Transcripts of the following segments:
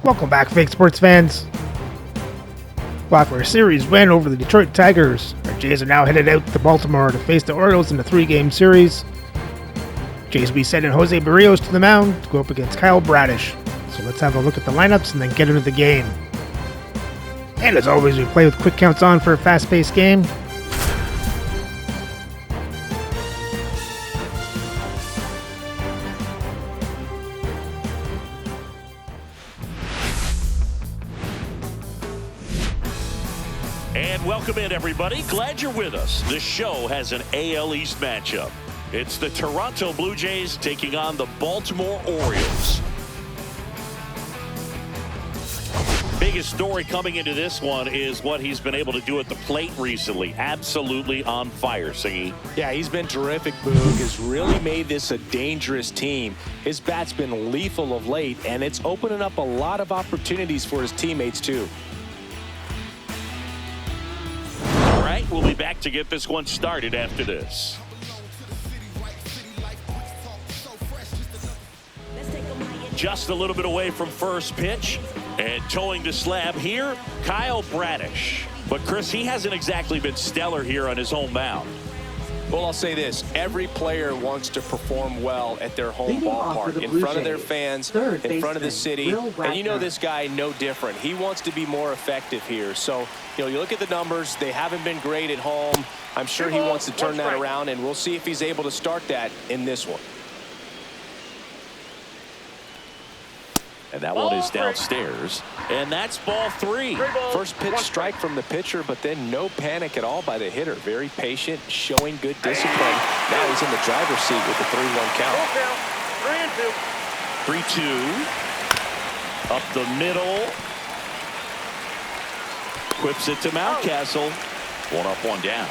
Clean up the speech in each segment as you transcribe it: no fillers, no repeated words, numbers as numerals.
Welcome back, fake sports fans. Well, after a series win over the Detroit Tigers, our Jays are now headed out to Baltimore to face the Orioles in a 3-game series. Jays will be sending Jose Barrios to the mound to go up against Kyle Bradish. So let's have a look at the lineups and then get into the game. And as always, we play with quick counts on for a fast-paced game. And welcome in, everybody. Glad you're with us. This show has an AL East matchup. It's the Toronto Blue Jays taking on the Baltimore Orioles. Biggest story coming into this one is what he's been able to do at the plate recently. Absolutely on fire, Singy. Yeah, he's been terrific, Boog. Has really made this a dangerous team. His bat's been lethal of late, and it's opening up a lot of opportunities for his teammates, too. All right, we'll be back to get this one started after this. Just a little bit away from first pitch. And towing the slab here, Kyle Bradish. But, Chris, he hasn't exactly been stellar here on his home mound. Well, I'll say this. Every player wants to perform well at their home ballpark, in front of their fans, in front of the city. And you know this guy no different. He wants to be more effective here. So, you look at the numbers. They haven't been great at home. I'm sure he wants to turn that around, and we'll see if he's able to start that in this one. And that one is downstairs. And that's ball 3. First pitch strike from the pitcher, but then no panic at all by the hitter. Very patient, showing good discipline. Now he's in the driver's seat with the 3-1 count. 3-2. Up the middle. Whips it to Mountcastle. 1 up, 1 down.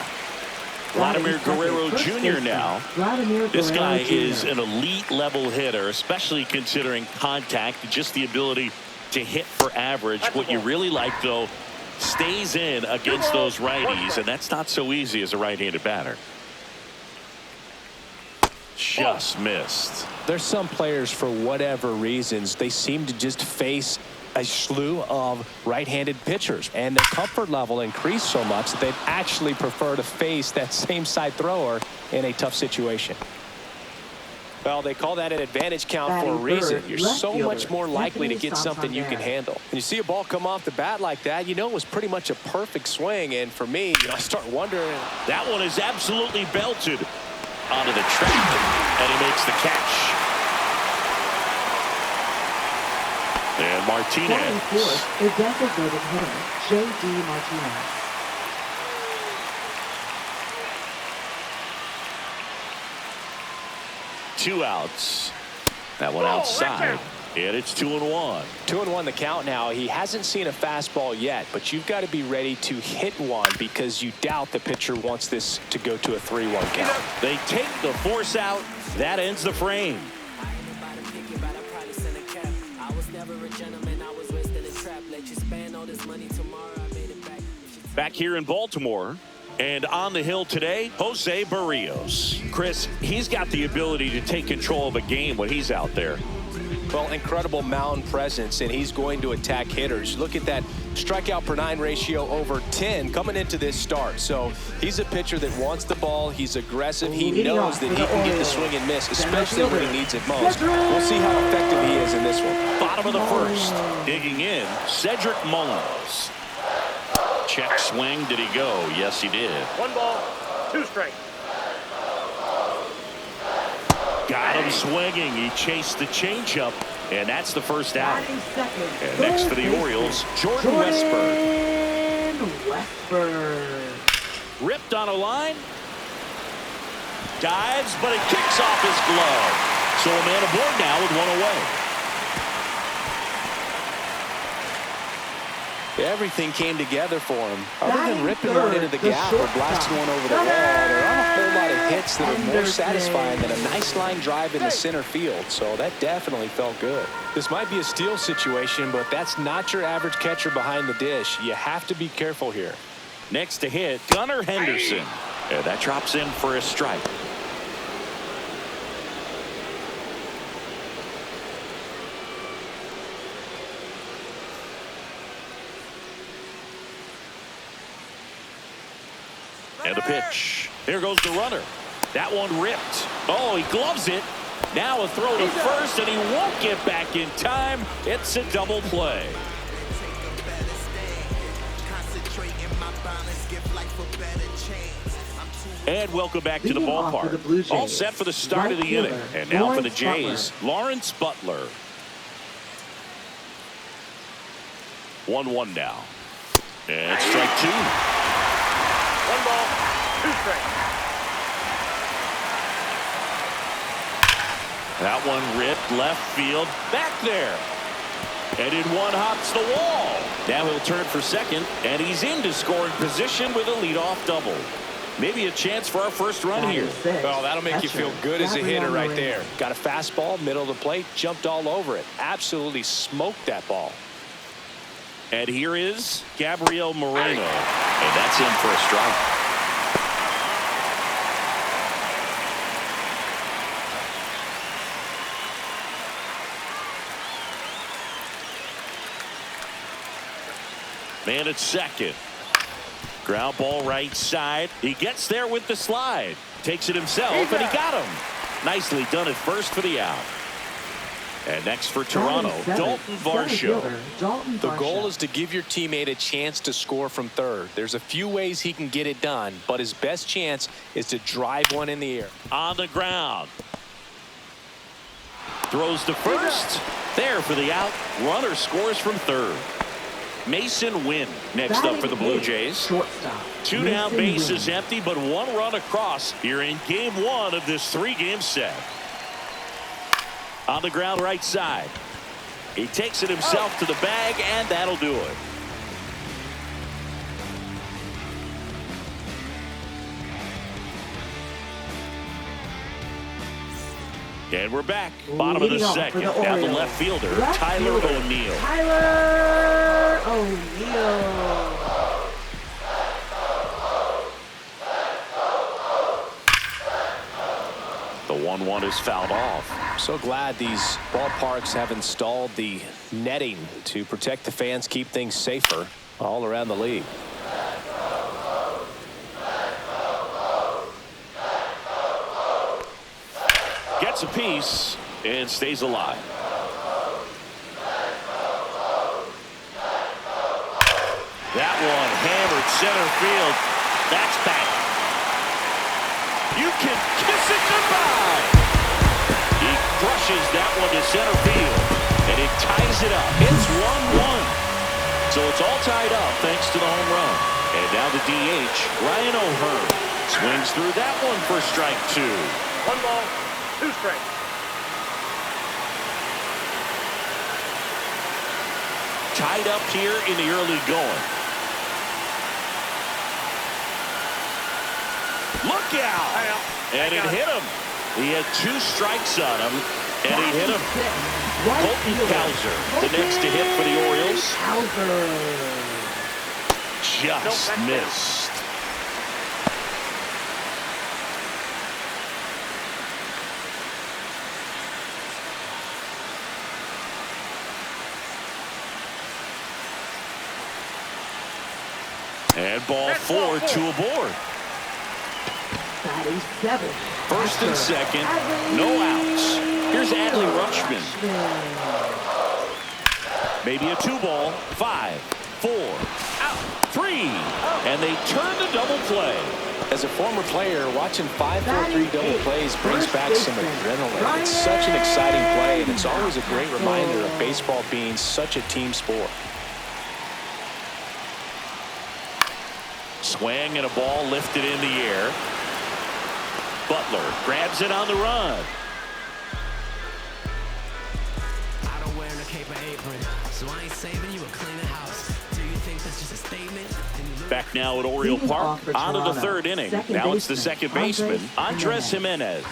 Vladimir Guerrero Jr. now. This guy is an elite level hitter, especially considering contact, just the ability to hit for average. What you really like, though, stays in against those righties, and that's not so easy as a right-handed batter. Just missed. There's some players, for whatever reasons, they seem to just face a slew of right-handed pitchers, and their comfort level increased so much that they'd actually prefer to face that same side thrower in a tough situation. Well, they call that an advantage count for a reason. You're so much more likely to get something you can handle. When you see a ball come off the bat like that, you know it was pretty much a perfect swing, and for me, I start wondering. That one is absolutely belted onto the track, and he makes the catch. And Martinez. The designated hitter, J.D. Martinez. Two outs. That one outside. And it's 2-1. 2-1 the count now. He hasn't seen a fastball yet, but you've got to be ready to hit one because you doubt the pitcher wants this to go to a 3-1 count. They take the force out. That ends the frame. Back here in Baltimore, and on the hill today, Jose Barrios. Chris, he's got the ability to take control of a game when he's out there. Well, incredible mound presence, and he's going to attack hitters. Look at that strikeout per 9 ratio over 10 coming into this start. So he's a pitcher that wants the ball. He's aggressive. He knows that he can get the swing and miss, especially when he needs it most. We'll see how effective he is in this one. Bottom of the first. Digging in, Cedric Mullins. Check swing. Did he go? Yes, he did. 1 ball, 2 strikes. Got him swinging. He chased the changeup, and that's the first out. And next for the Orioles, Jordan Westburg. Ripped on a line. Dives, but it kicks off his glove. So a man aboard now with 1 away. Everything came together for him. Other than ripping one into the gap or blasting one over the wall, there aren't a whole lot of hits that are more satisfying than a nice line drive in the center field. So that definitely felt good. This might be a steal situation, but that's not your average catcher behind the dish. You have to be careful here. Next to hit, Gunnar Henderson. And that drops in for a strike. And a pitch. There goes the runner. That one ripped. Oh, he gloves it. Now a throw to first, and he won't get back in time. It's a double play. And welcome back to the ballpark. All set for the start of the inning. And now for the Jays, Lawrence Butler. 1-1 now. And strike two. 1 ball, 2 strikes. That one ripped left field. Back there. And in one hops the wall. Now he'll turn for second, and he's into scoring position with a leadoff double. Maybe a chance for our first run here. Well, that'll make you feel good as a hitter right there. Got a fastball, middle of the plate, jumped all over it. Absolutely smoked that ball. And here is Gabriel Moreno. And that's in for a strike. Man at second. Ground ball right side. He gets there with the slide. Takes it himself, and he got him. Nicely done at first for the out. And next for Toronto, Dalton Varsho. The goal is to give your teammate a chance to score from third. There's a few ways he can get it done, but his best chance is to drive one in the air. On the ground. Throws to first. There for the out. Runner scores from third. Mason Wynn next up for the Blue Jays. 2 down, bases empty, but 1 run across here in game 1 of this 3-game set. On the ground right side. He takes it himself to the bag, and that'll do it. And we're back. Bottom of the second. Now the left fielder, Tyler O'Neill. Tyler O'Neill. The 1-1 is fouled off. So glad these ballparks have installed the netting to protect the fans, keep things safer all around the league. Gets a piece and stays alive. That one hammered center field. That's back. You can kiss it goodbye. He crushes that one to center field, and it ties it up. It's 1-1. So it's all tied up thanks to the home run. And now the DH, Ryan O'Hearn, swings through that one for strike 2. 1 ball, 2 strikes. Tied up here in the early going. Look out! And it hit him. He had 2 strikes on him, and he hit him. Colton Cowser, the next to hit for the Orioles. Just missed. And ball 4, 2 aboard. First and second, no outs. Here's Adley Rutschman. Maybe a 2 ball, 5, 4, out, 3, and they turn the double play. As a former player, watching 5-4-3 double plays brings back some adrenaline. It's such an exciting play, and it's always a great reminder of baseball being such a team sport. Swing and a ball lifted in the air. Butler grabs it on the run. I don't wear no cape or apron, so I ain't saving you a clean house. Do you think that's just a statement? Back now at Oriole Park, on to the 3rd inning. Now it's the second baseman, Andres Jimenez.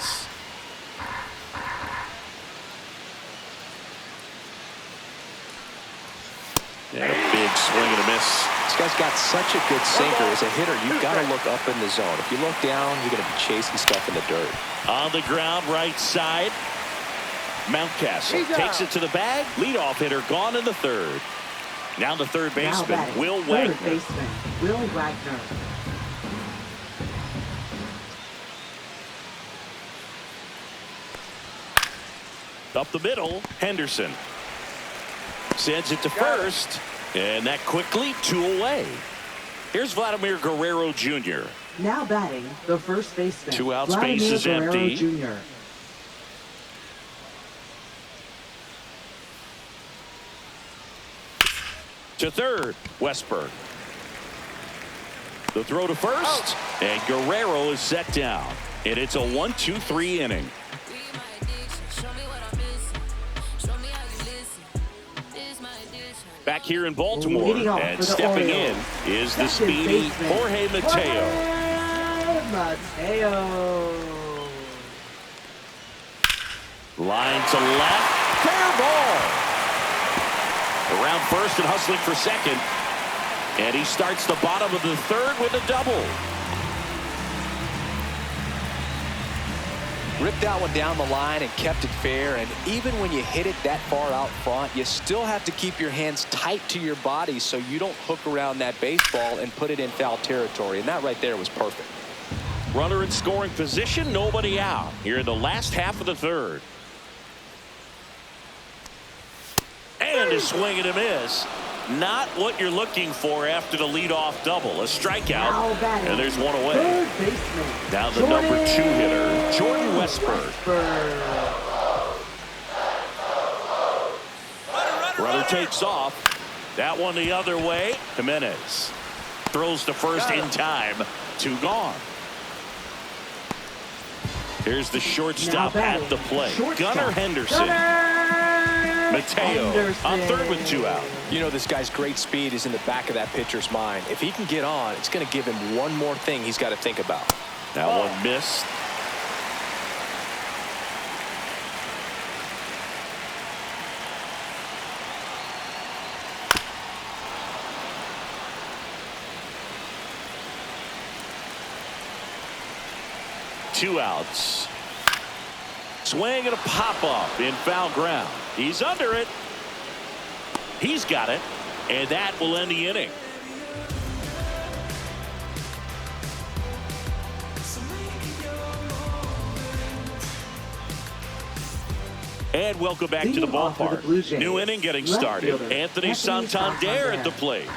And a big swing and a miss. This guy's got such a good sinker. As a hitter, you've got to look up in the zone. If you look down, you're going to be chasing stuff in the dirt. On the ground, right side. Mountcastle takes it to the bag. Leadoff hitter gone in the 3rd. Now the third baseman, Will Wagner. Up the middle, Henderson sends it to first, and that quickly 2 away. Here's Vladimir Guerrero Jr. Now batting, the first baseman. 2 outs, Vladimir base is Guerrero empty. Jr. To third, Westberg. The throw to first, and Guerrero is set down. And it's a 1-2-3 inning. Back here in Baltimore, and stepping in is the speedy Jorge Mateo. Line to left, fair ball. Around first and hustling for second. And he starts the bottom of the third with a double. Ripped that one down the line and kept it fair. And even when you hit it that far out front, you still have to keep your hands tight to your body so you don't hook around that baseball and put it in foul territory. And that right there was perfect. Runner in scoring position, nobody out here in the last half of the third. And a swing and a miss. Not what you're looking for after the leadoff double. A strikeout, and there's one away. Now the number 2 hitter, Jordan Westberg. Runner takes off. That one the other way. Jimenez throws to first in time. 2 gone. Here's the shortstop at the plate. Gunnar Henderson. Mateo on third with 2 out. You know, this guy's great speed is in the back of that pitcher's mind. If he can get on, it's going to give him one more thing he's got to think about. That one missed. Two outs. Swing and a pop-up in foul ground. He's under it. He's got it. And that will end the inning. And welcome back to the ballpark. New inning getting started. Anthony Santander at the plate.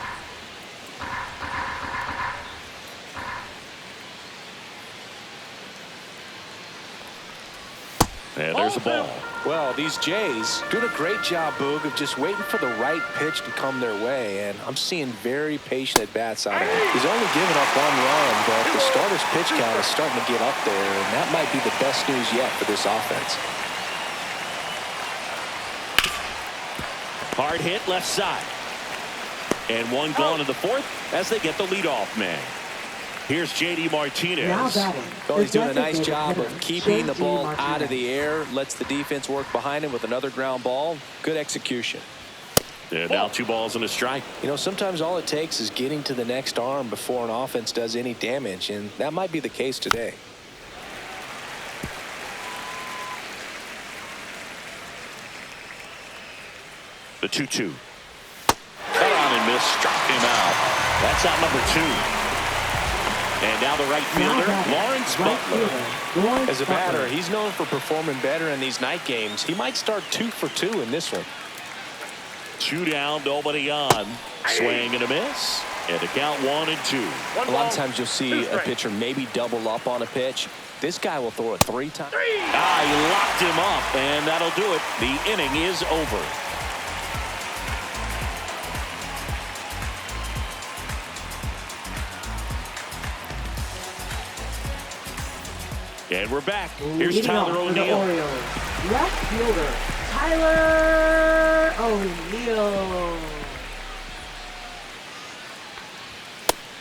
And there's a ball. Well, these Jays doing a great job, Boog, of just waiting for the right pitch to come their way. And I'm seeing very patient at-bats out of him. He's only given up 1 run, but the starter's pitch count is starting to get up there. And that might be the best news yet for this offense. Hard hit left side. And one gone in the fourth as they get the leadoff man. Here's J.D. Martinez. Well, he's doing a nice job of keeping the ball out of the air. Lets the defense work behind him with another ground ball. Good execution. And now 2 balls and a strike. You know, sometimes all it takes is getting to the next arm before an offense does any damage. And that might be the case today. The 2-2. Cut on and miss. Struck him out. That's out number 2. And now the right fielder, Lawrence Butler. As a batter, he's known for performing better in these night games. He might start 2 for 2 in this one. 2 down, nobody on. Swing and a miss. And the count 1-2. A lot of times you'll see a pitcher maybe double up on a pitch. This guy will throw it 3 times. He locked him up, and that'll do it. The inning is over. And we're back. Here's Tyler O'Neill. Left fielder, Tyler O'Neill.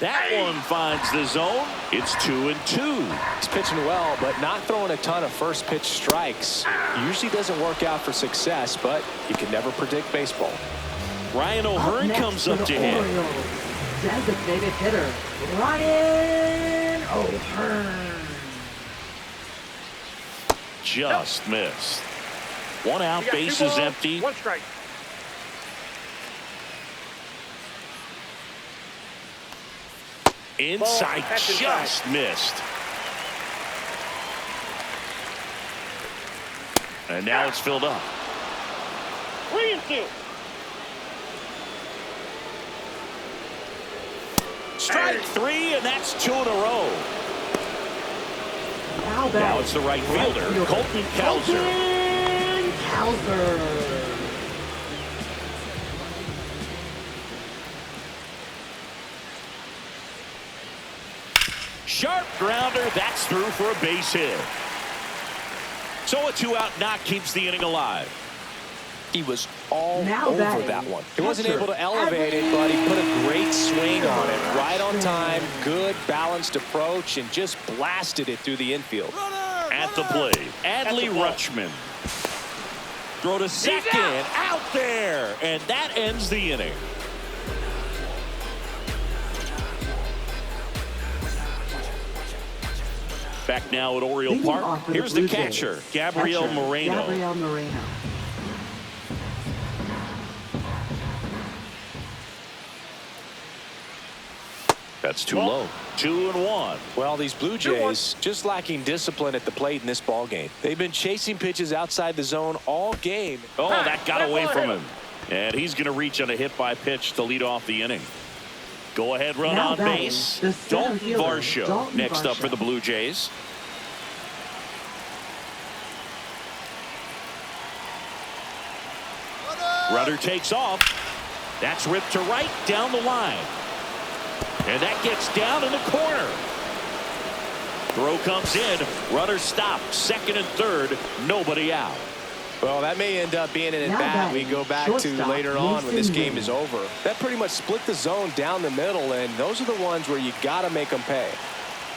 That one finds the zone. It's 2-2. He's pitching well, but not throwing a ton of first pitch strikes. Usually doesn't work out for success, but you can never predict baseball. Ryan O'Hearn comes up to hit. Designated hitter, Ryan O'Hearn. Just missed. 1 out, base is empty. 1 strike. Inside, just missed. And now it's filled up. 3-2. Strike three, and that's 2 in a row. Now it's the right fielder, Colton Cowser. Sharp grounder, that's through for a base hit. So a 2-out knock keeps the inning alive. He was all over that one. He wasn't able to elevate it, but he put a great swing on it. Right on time, good balanced approach, and just blasted it through the infield. At the plate, Adley Rutschman. Throw to second, out there, and that ends the inning. Back now at Oriole Park. Here's the catcher, Gabriel Moreno. That's too low. 2-1. Well, these Blue Jays just lacking discipline at the plate in this ball game. They've been chasing pitches outside the zone all game. Oh, that got away from him. And he's going to reach on a hit by pitch to lead off the inning. Go ahead, run on base. Dalton Varsho next up for the Blue Jays. Runner takes off. That's ripped to right down the line. And that gets down in the corner. Throw comes in. Runner stopped. Second and third. Nobody out. Well, that may end up being an at-bat we go back to later on when this game is over. That pretty much split the zone down the middle, and those are the ones where you got to make them pay.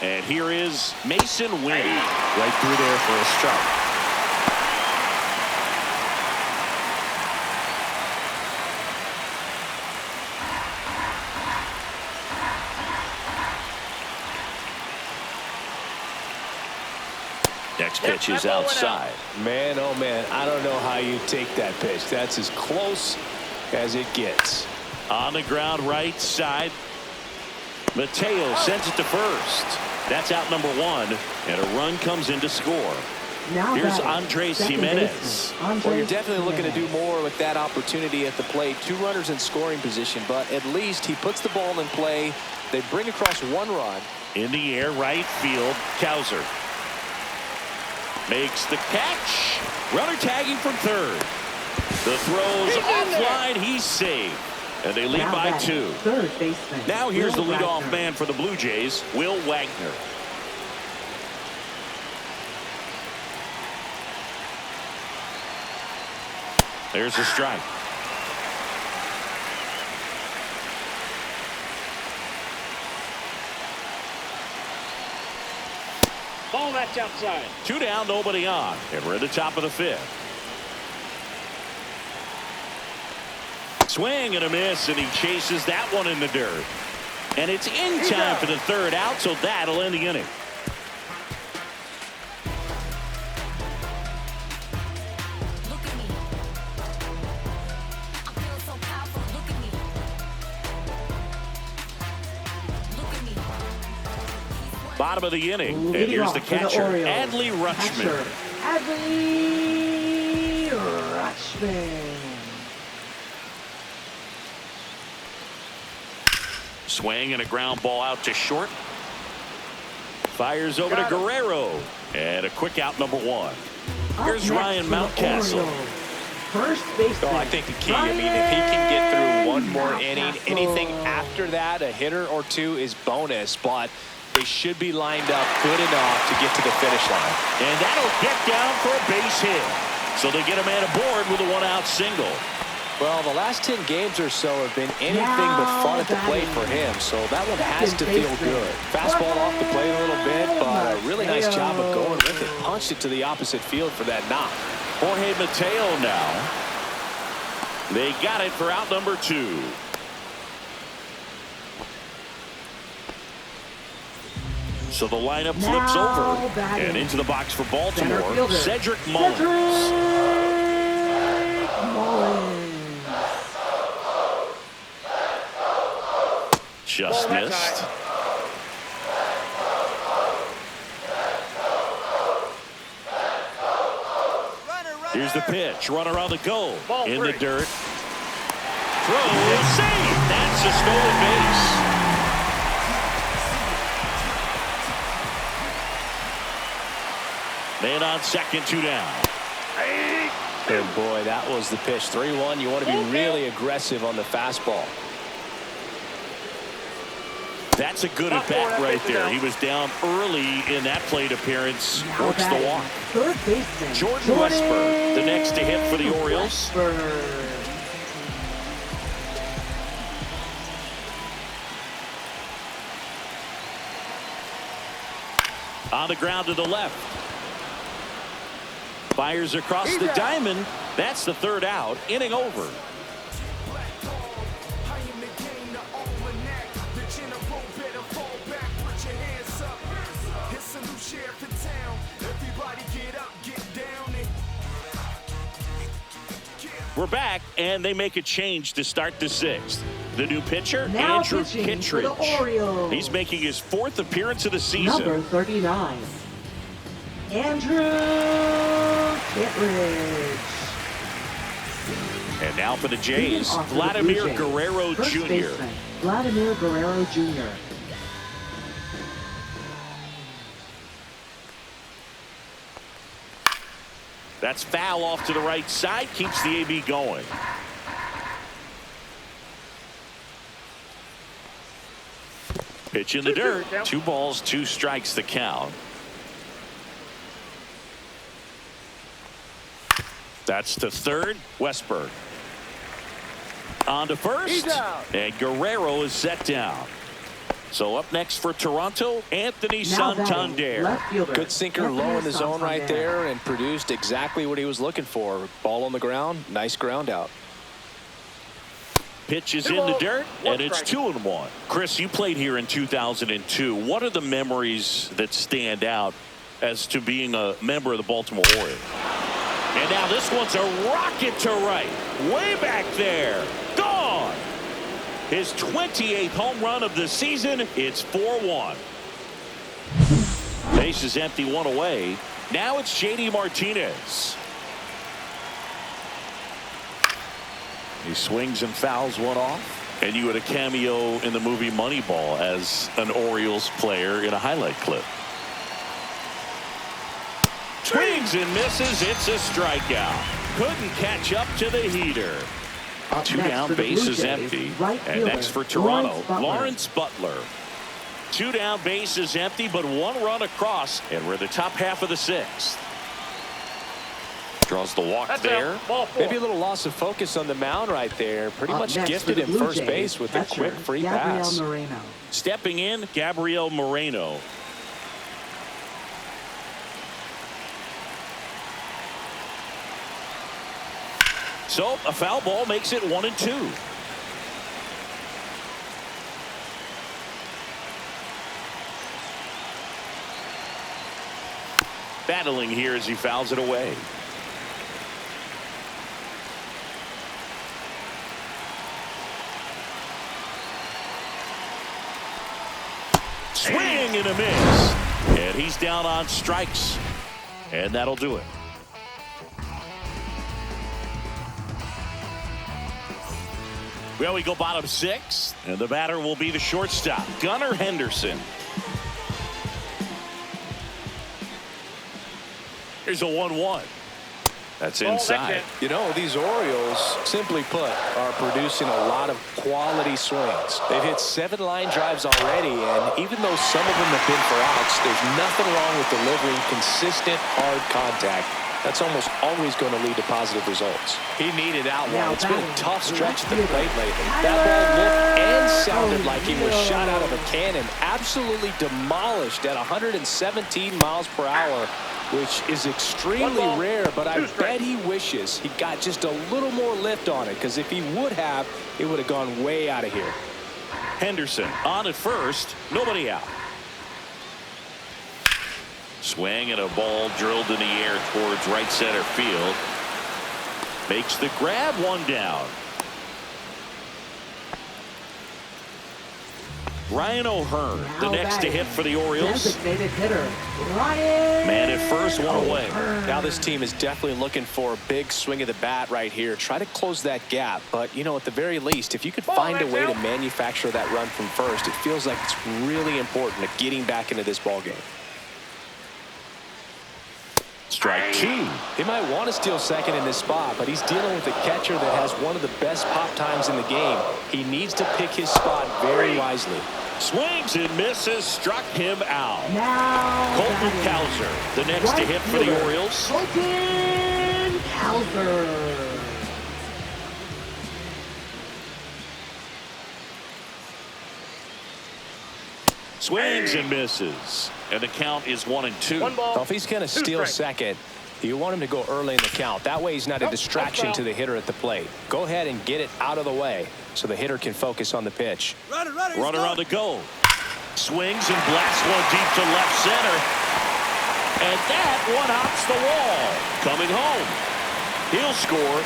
And here is Mason Wynn. Right through there for a strike. Next pitch is outside. Man, oh man, I don't know how you take that pitch. That's as close as it gets. On the ground right side. Mateo sends it to first. That's out number one, and a run comes in to score. Here's Andres Jimenez. Well, you're definitely looking to do more with that opportunity at the plate. 2 runners in scoring position, but at least he puts the ball in play. They bring across 1 run. In the air, right field, Cowser. Makes the catch. Runner tagging from third. The throw's offline. He's safe. And they lead by 2. Now here's the leadoff man for the Blue Jays, Will Wagner. There's a strike. Ball that's outside. 2 down, nobody on. And we're at the top of the 5th. Swing and a miss, and he chases that one in the dirt. And it's in time for the 3rd out, so that'll end the inning. Bottom of the inning, and here's the catcher, Adley Rutschman. Adley Rutschman. Swing and a ground ball out to short. Fires over to Guerrero, and a quick out number 1. Here's Ryan Mountcastle. First baseman. Oh, I think the key, I mean, if he can get through 1 more inning, anything after that, a hitter or 2 is bonus, but they should be lined up good enough to get to the finish line. And that'll get down for a base hit. So they get a man aboard with a 1-out single. Well, the last 10 games or so have been anything but fun at the plate for him, so that one has to feel good. Fastball off the plate a little bit, but a really nice job of going with it. Punched it to the opposite field for that knock. Jorge Mateo now. They got it for out number 2. So the lineup flips over, and into the box for Baltimore, Cedric Mullins. Just missed. Here's the pitch. Runner on the go. Ball In three. the dirt. Throw. Save. That's a stolen base. Man on second, 2 down. And boy, that was the pitch. 3-1. You want to be really aggressive on the fastball. That's a good at bat right there. He was down early in that plate appearance. Works the walk. Third baseman Jordan Westburg, the next to hit for the Orioles. On the ground to the left. Fires across the diamond. That's the third out. Inning over. We're back, and they make a change to start the 6th. The new pitcher, Now Andrew pitching for the Kittredge. Orioles. He's making his 4th appearance of the season. Number 39, Andrew Kittredge. And now for the Jays, Leading off for the Vladimir Blue Jays, Guerrero first Jr. baseman, Vladimir Guerrero Jr. That's foul off to the right side, keeps the AB going. Pitch in the dirt. 2 balls, 2 strikes the count. That's to third. Westburg. On to first. And Guerrero is set down. So up next for Toronto, Anthony Now batting, Santander. left fielder, Good sinker Anthony low in the zone right Santander. there and produced exactly what he was looking for. Ball on the ground. Nice ground out. Pitch is in the dirt, and it's 2-1. Chris, you played here in 2002. What are the memories that stand out as to being a member of the Baltimore Orioles? And now this one's a rocket to right. Way back there. Gone. His 28th home run of the season. It's 4-1. Base is empty, 1 away. Now it's J.D. Martinez. He swings and fouls one off. And you had a cameo in the movie Moneyball as an Orioles player in a highlight clip. Swings and misses. It's a strikeout. Couldn't catch up to the heater. Up 2 next down, for the base Blue is Jays, empty. right And fielder, next for Toronto, Butler. Lawrence Butler. 2 down, base is empty, but 1 run across. And we're the top half of the 6th. Draws the walk there. Ball 4. Maybe a little loss of focus on the mound right there. Pretty Up much next gifted for the him Blue first Jays, base with a catcher, quick free Gabriel pass. Moreno. Stepping in, Gabriel Moreno. So a foul ball makes it 1-2. Battling here as he fouls it away. Swing and a miss. And he's down on strikes. And that'll do it. Well, we go bottom 6, and the batter will be the shortstop, Gunnar Henderson. Here's a 1-1. That's inside. You know, these Orioles, simply put, are producing a lot of quality swings. They've hit 7 line drives already, and even though some of them have been for outs, there's nothing wrong with delivering consistent, hard contact. That's almost always going to lead to positive results. He needed out one. It's been a tough stretch at the plate lately. That ball looked and sounded like he was shot out of a cannon. Absolutely demolished at 117 miles per hour, which is extremely rare, but I bet he wishes he got just a little more lift on it, because if he would have, it would have gone way out of here. Henderson on at first, nobody out. Swing and a ball drilled in the air towards right center field. Makes the grab, 1 down. Ryan O'Hearn, the next to hit for the Orioles. Designated hitter, Ryan. Man at first, one away. Now this team is definitely looking for a big swing of the bat right here. Try to close that gap. But, you know, at the very least, if you could find a way to manufacture that run from first, it feels like it's really important to getting back into this ball game. Strike two. They might want to steal second in this spot, but he's dealing with a catcher that has one of the best pop times in the game. He needs to pick his spot very wisely. Swings and misses, struck him out. Now Colton Cowser, the next to hit for the Orioles. Colton Cowser. Swings and misses. And the count is 1-2. Well, if he's going to steal second, you want him to go early in the count. That way he's not a distraction to the hitter at the plate. Go ahead and get it out of the way so the hitter can focus on the pitch. Runner on the go. Swings and blasts one deep to left center. And that one hops the wall. Coming home. He'll score.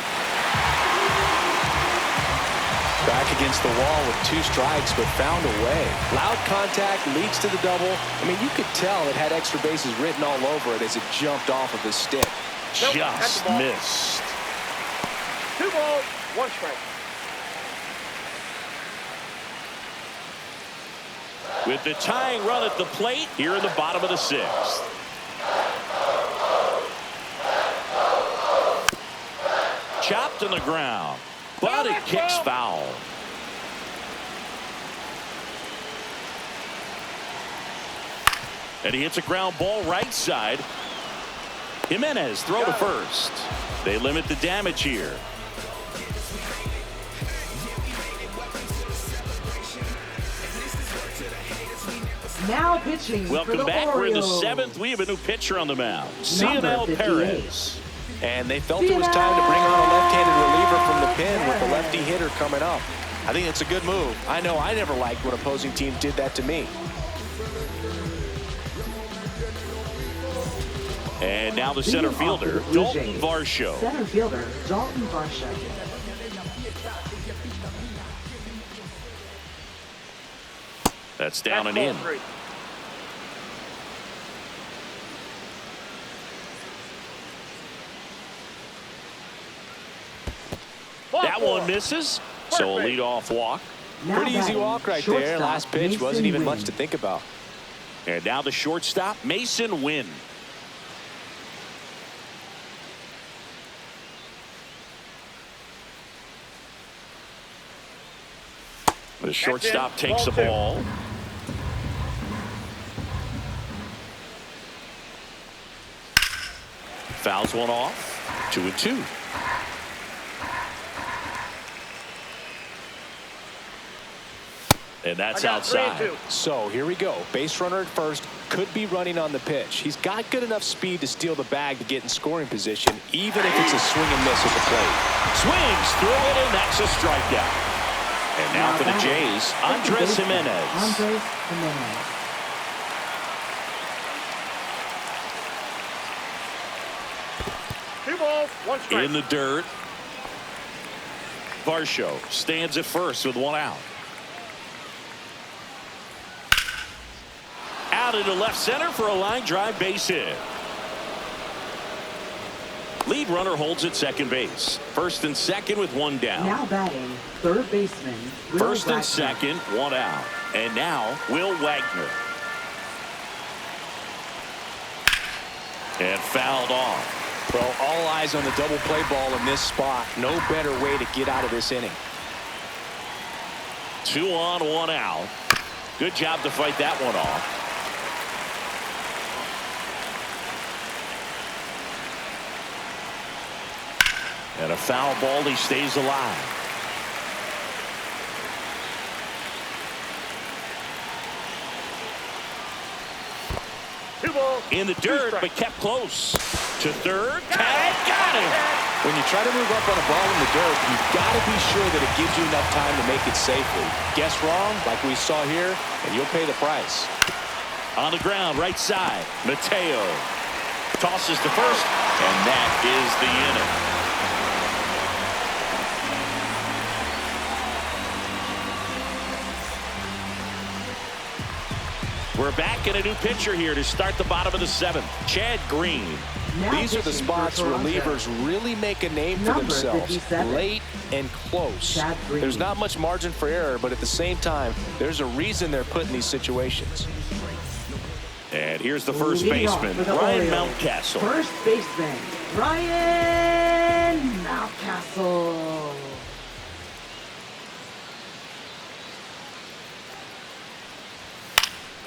Back against the wall with 2 strikes, but found a way. Loud contact leads to the double. I mean, you could tell it had extra bases written all over it as it jumped off of his stick. Just missed. 2 balls, 1 strike. With the tying run at the plate here in the bottom of the 6th. Chopped on the ground, but it kicks foul. And he hits a ground ball right side. Jimenez throw to first. They limit the damage here. Now pitching Welcome for the back. We're in the Orioles. 7th. We have a new pitcher on the mound. Number CNL 58. Perez. And they felt it was time to bring on a left-handed reliever from the pen with the lefty hitter coming up. I think it's a good move. I know I never liked when opposing teams did that to me. And now the center fielder, Dalton Varsho. Center fielder, Dalton Varsho. That's down and in. That one misses. So a leadoff walk. Now Pretty easy batting, walk right there. shortstop, Last pitch Mason wasn't even Wynn. much to think about. And now the shortstop, Mason Wynn. The shortstop takes the ball. Fouls one off. 2-2. And that's outside. So here we go. Base runner at first. Could be running on the pitch. He's got good enough speed to steal the bag to get in scoring position, even if it's a swing and miss at the plate. Swings through it, and that's a strikeout. And now for the Jays, Andres Jimenez. Andres Jimenez. Two balls, 1 strike. In the dirt. Varsho stands at first with 1 out. Out into left center for a line drive base hit. Lead runner holds at second base. First and second with 1 down. Now batting, third baseman, Will First and Wagner. second, 1 out. And now Will Wagner. And fouled off. Well, all eyes on the double play ball in this spot. No better way to get out of this inning. 2 on, 1 out. Good job to fight that one off. And a foul ball, he stays alive. Two balls. In the dirt, but kept close. To third. Got him. When you try to move up on a ball in the dirt, you've got to be sure that it gives you enough time to make it safely. Guess wrong, like we saw here, and you'll pay the price. On the ground, right side. Mateo tosses to first, and that is the inning. We're back in a new pitcher here to start the bottom of the 7th. Chad Green. These are the spots relievers really make a name for themselves. Late and close. There's not much margin for error, but at the same time, there's a reason they're put in these situations. And here's the first baseman, Ryan Mountcastle. First baseman, Ryan Mountcastle.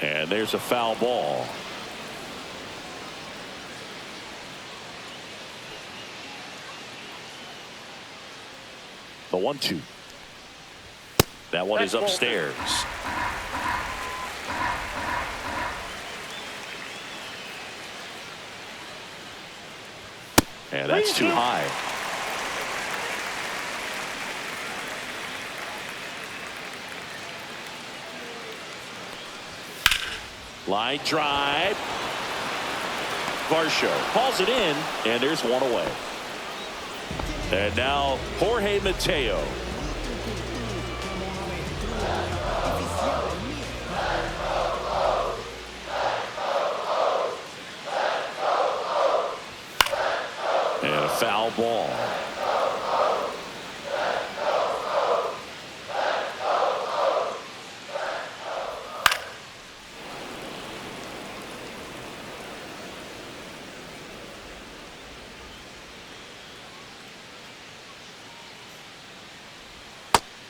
And there's a foul ball. The 1-2. That one is upstairs. And that's too high. Line drive. Varsho hauls it in, and there's one away. And now Jorge Mateo. And a foul ball.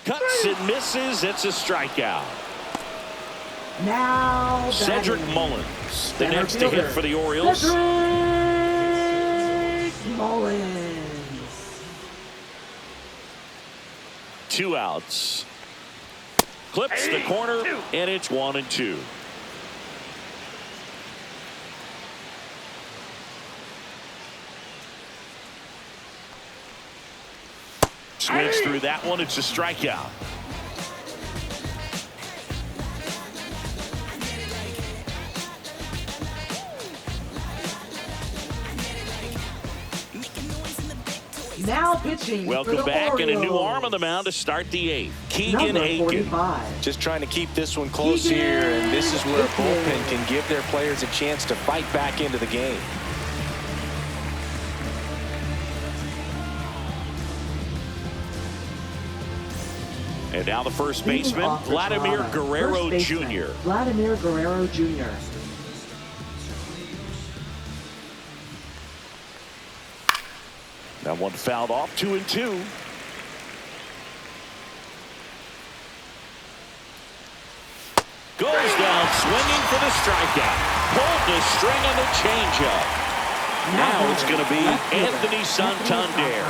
Cuts and misses. It's a strikeout. Now Cedric Mullins, the next to hit for the Orioles. Cedric Mullins. 2 outs. Clips the corner, and it's 1-2. Swings through that one. It's a strikeout. Now pitching. Welcome back, and a new arm on the mound to start the 8th. Keegan Aiken. 45. Just trying to keep this one close here, and this is where a bullpen can give their players a chance to fight back into the game. And now the first baseman, Vladimir Guerrero Jr. Vladimir Guerrero Jr. That one fouled off. 2-2. Goes down swinging for the strikeout. Pulled the string on the changeup. Now it's going to be Anthony Santander.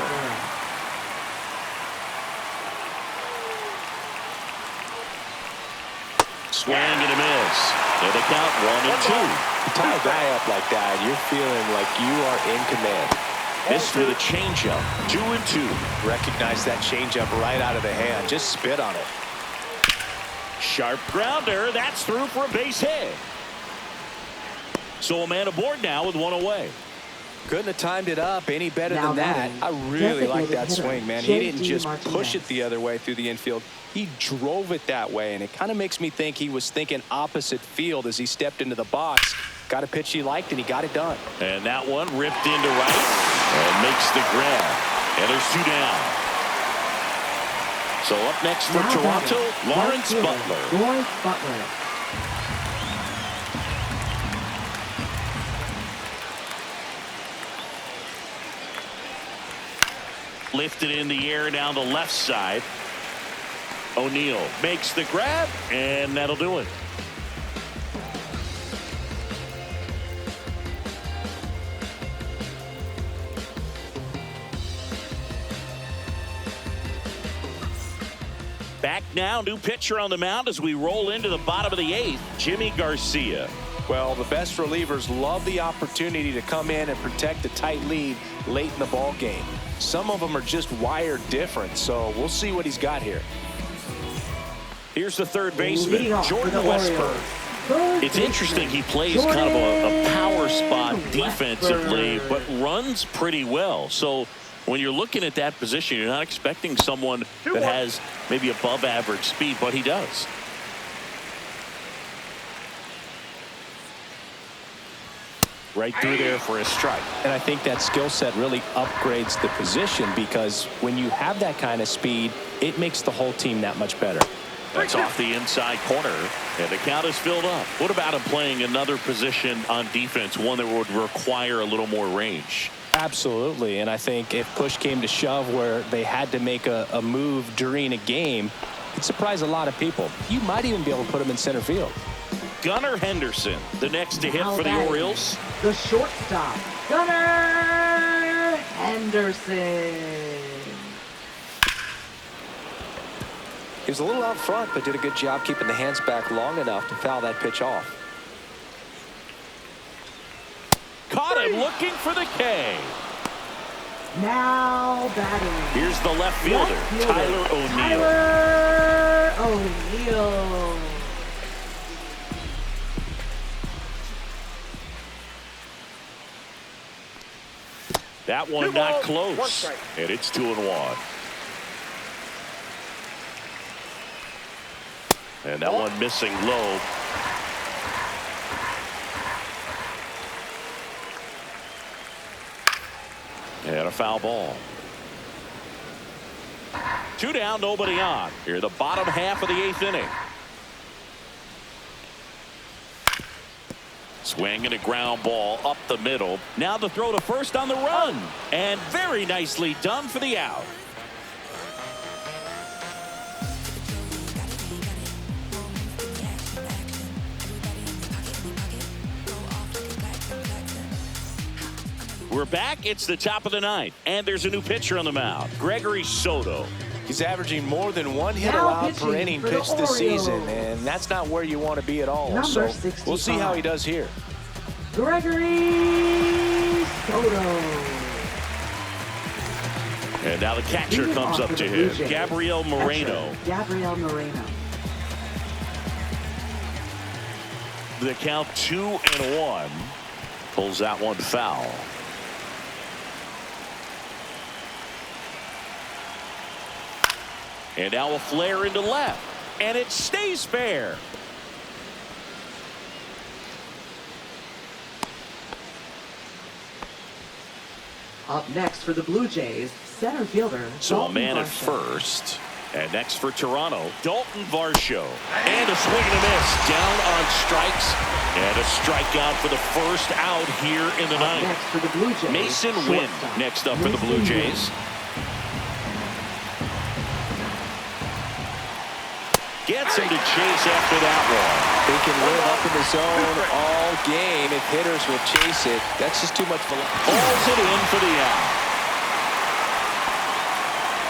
Swing and a miss. And they count 1-2. You tie a guy up like that, you're feeling like you are in command. This with a changeup. 2-2. Recognize that changeup right out of the hand. Just spit on it. Sharp grounder. That's through for a base hit. So a man aboard now with one away. Couldn't have timed it up any better than that. I really like that swing, man. He didn't just push it the other way through the infield. He drove it that way, and it kind of makes me think he was thinking opposite field as he stepped into the box. Got a pitch he liked, and he got it done. And that one ripped into right and makes the grab. And there's 2 down. So up next for Toronto, Lawrence Butler. Lawrence Butler. Lifted in the air down the left side. O'Neill makes the grab, and that'll do it. Back now, new pitcher on the mound as we roll into the bottom of the 8th, Jimmy Garcia. Well, the best relievers love the opportunity to come in and protect a tight lead late in the ball game. Some of them are just wired different, so we'll see what he's got here. Here's the third baseman, Jordan Westburg. It's interesting he plays kind of a power spot defensively, but runs pretty well. So when you're looking at that position, you're not expecting someone that has maybe above average speed, but he does. Right through there for a strike. And I think that skill set really upgrades the position, because when you have that kind of speed, it makes the whole team that much better. That's off the inside corner, and the count is filled up. What about him playing another position on defense, one that would require a little more range? Absolutely, and I think if push came to shove where they had to make a move during a game, it'd surprise a lot of people. You might even be able to put him in center field. Gunnar Henderson, the next to hit for the Orioles. The shortstop, Gunnar Henderson. He was a little out front, but did a good job keeping the hands back long enough to foul that pitch off. Caught him looking for the K. Now batting. Here's the left fielder, Tyler O'Neill. Tyler O'Neill. That one 2 not balls, close. 1 strike. And it's 2-1. And that one missing low. And a foul ball. 2 down, nobody on. Here, the bottom half of the 8th inning. Swing and a ground ball up the middle. Now the throw to first on the run. And very nicely done for the out. We're back. It's the top of the 9th. And there's a new pitcher on the mound, Gregory Soto. He's averaging more than 1 hit Now allowed pitching per inning for the pitched this season, Orioles. and that's not where you want to be at all. Number So 65. we'll see how he does here. Gregory Soto. And now the catcher Leading comes off up for to the Blue him, Jays. Gabriel Moreno. Catcher, Gabriel Moreno. The count 2-1. Pulls that one foul. And now a flare into left. And it stays fair. Up next for the Blue Jays, center fielder. So a Dalton man at Varsho. first. And next for Toronto, Dalton Varsho. And a swing and a miss. Down on strikes. And a strikeout for the first out here in the Up 9th. next for the Blue Jays, Mason Wynn shortstop. next up for the Blue Mason Jays. Gets him to chase after that one. They can live up in the zone all game if hitters will chase it. That's just too much velocity. Balls it in for the out.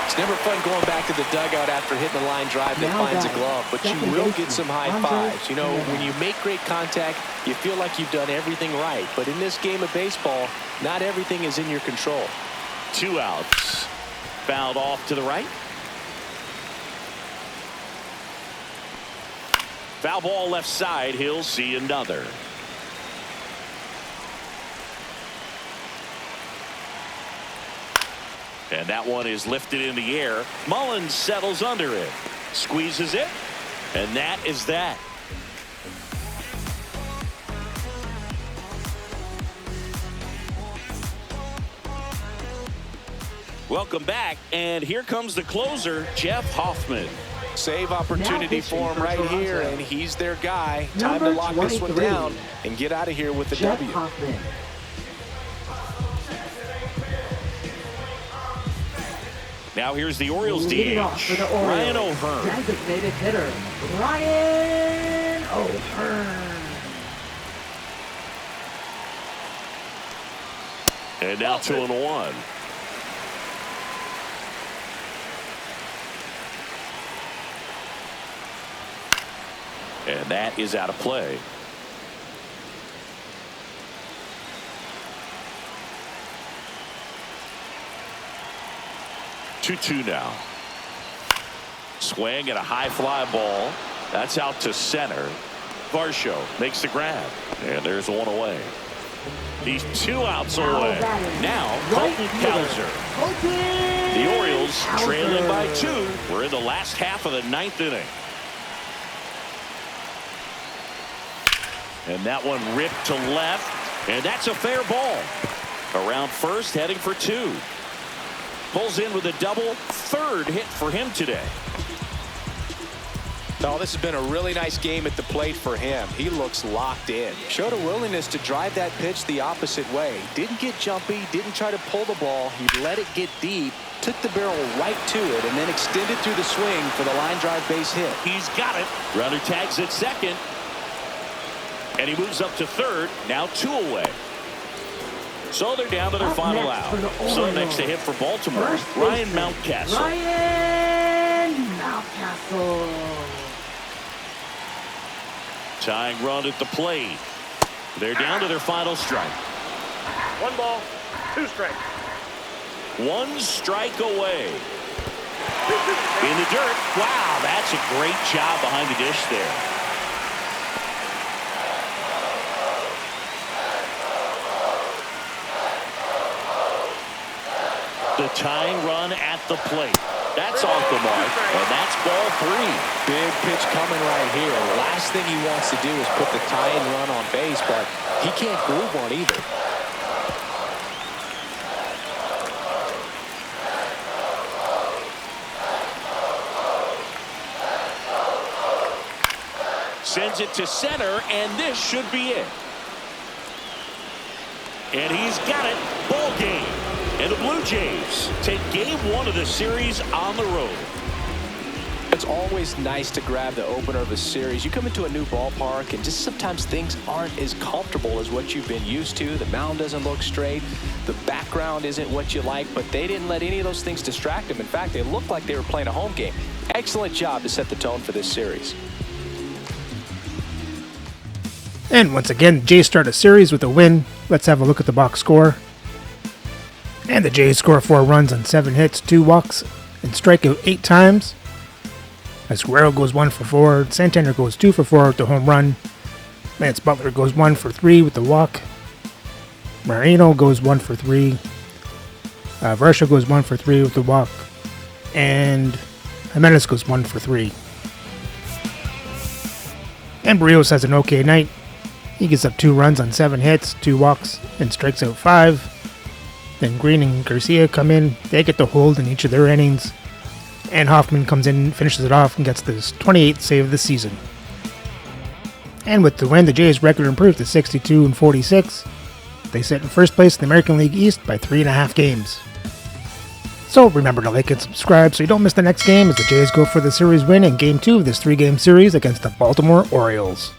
It's never fun going back to the dugout after hitting a line drive that Now finds a batting, glove, but you second will baseman, get some high Andre fives. You know, when you make great contact, you feel like you've done everything right. But in this game of baseball, not everything is in your control. 2 outs. Fouled off to the right. Foul ball left side. He'll see another. And that one is lifted in the air. Mullins settles under it. Squeezes it. And that is that. Welcome back. And here comes the closer, Jeff Hoffman. Save opportunity pitching for him for right Toronto. here, and he's their guy. Time to Number lock this one 23. down and get out of here with the Jeff W. Hoffman. Now here's the Orioles Leading off for DH, the Orioles, Ryan O'Hearn. designated hitter, Ryan O'Hearn. And now 2-1. And that is out of play. Two now. Swing and a high fly ball. That's out to center. Varsho makes the grab. And there's one away. He's 2 outs away. Now Colton Cowser. The Orioles trailing by 2. We're in the last half of the 9th inning. And that one ripped to left. And that's a fair ball. Around first, heading for 2. Pulls in with a double. Third hit for him today. Oh, this has been a really nice game at the plate for him. He looks locked in. Showed a willingness to drive that pitch the opposite way. Didn't get jumpy, didn't try to pull the ball. He let it get deep, took the barrel right to it, and then extended through the swing for the line drive base hit. He's got it. Runner tags at second. And he moves up to third. Now 2 away. So they're down to their final out. So next to hit for Baltimore, Ryan Mountcastle. Ryan Mountcastle. Tying run at the plate. They're down to their final strike. 1 ball, 2 strikes. 1 strike away. In the dirt. Wow, that's a great job behind the dish there. The tying run at the plate. That's off the mark, and that's ball 3. Big pitch coming right here. Last thing he wants to do is put the tying run on base, but he can't groove one either. Sends it to center, and this should be it. And he's got it. Ball game. And the Blue Jays take game 1 of the series on the road. It's always nice to grab the opener of a series. You come into a new ballpark, and just sometimes things aren't as comfortable as what you've been used to. The mound doesn't look straight. The background isn't what you like, but they didn't let any of those things distract them. In fact, they looked like they were playing a home game. Excellent job to set the tone for this series. And once again, the Jays start a series with a win. Let's have a look at the box score. And the Jays score 4 runs on 7 hits, 2 walks, and strike out 8 times. As Guerrero goes 1 for 4, Santander goes 2 for 4 with the home run. Lance Butler goes 1 for 3 with the walk. Marino goes 1 for 3. Varsho goes 1 for 3 with the walk. And Jimenez goes 1 for 3. And Barrios has an okay night. He gets up 2 runs on 7 hits, 2 walks, and strikes out 5. Then Green and Garcia come in. They get the hold in each of their innings. And Hoffman comes in, finishes it off, and gets his 28th save of the season. And with the win, the Jays' record improved to 62-46. They sit in first place in the American League East by 3.5 games. So remember to like and subscribe so you don't miss the next game as the Jays go for the series win in Game 2 of this 3-game series against the Baltimore Orioles.